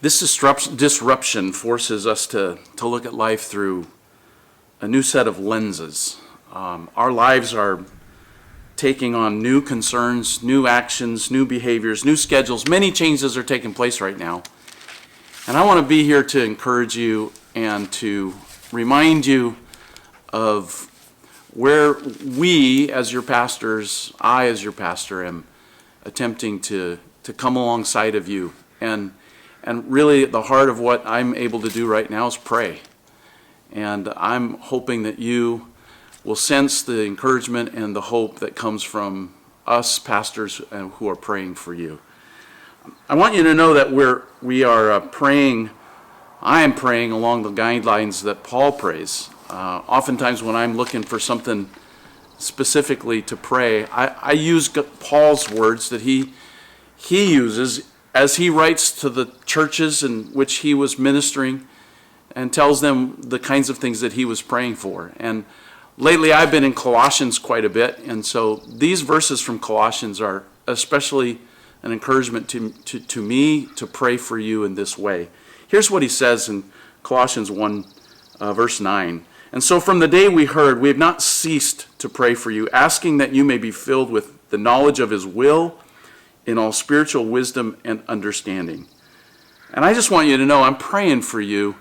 This disruption forces us to look at life through a new set of lenses. Our lives are taking on new concerns, new actions, new behaviors, new schedules. Many changes are taking place right now. And I want to be here to encourage you and to remind you of where we, as your pastors, I as your pastor, am attempting to come alongside of you. And really, the heart of what I'm able to do right now is pray. And I'm hoping that you will sense the encouragement and the hope that comes from us pastors who are praying for you. I want you to know that we are praying. I am praying along the guidelines that Paul prays. Oftentimes when I'm looking for something specifically to pray, I use Paul's words that he uses as he writes to the churches in which he was ministering and tells them the kinds of things that he was praying for. And lately I've been in Colossians quite a bit, and so these verses from Colossians are especially an encouragement to me to pray for you in this way. Here's what he says in Colossians 1, verse 9. And so from the day we heard, we have not ceased to pray for you, asking that you may be filled with the knowledge of his will in all spiritual wisdom and understanding. And I just want you to know I'm praying for you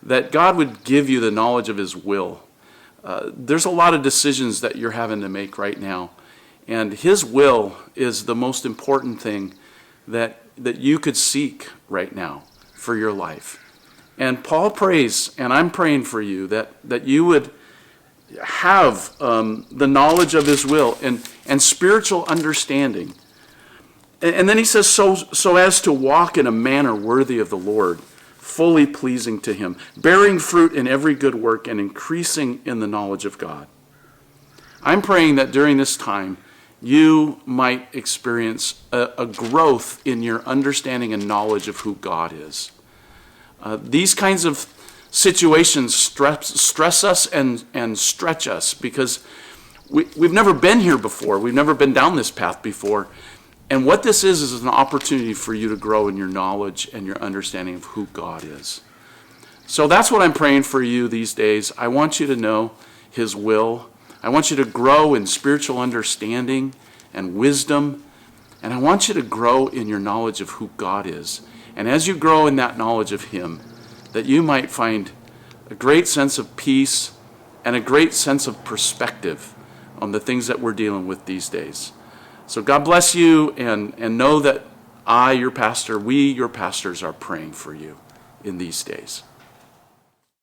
that God would give you the knowledge of his will. There's a lot of decisions that you're having to make right now. And his will is the most important thing that you could seek right now for your life. And Paul prays, and I'm praying for you, that you would have the knowledge of his will and spiritual understanding. And then he says, so as to walk in a manner worthy of the Lord, fully pleasing to him, bearing fruit in every good work and increasing in the knowledge of God. I'm praying that during this time, you might experience a growth in your understanding and knowledge of who God is. These kinds of situations stress us and stretch us because we've never been here before. We've never been down this path before. And what this is an opportunity for you to grow in your knowledge and your understanding of who God is. So that's what I'm praying for you these days. I want you to know his will. I want you to grow in spiritual understanding and wisdom. And I want you to grow in your knowledge of who God is. And as you grow in that knowledge of him, that you might find a great sense of peace and a great sense of perspective on the things that we're dealing with these days. So God bless you, and know that I, your pastor, we, your pastors, are praying for you in these days.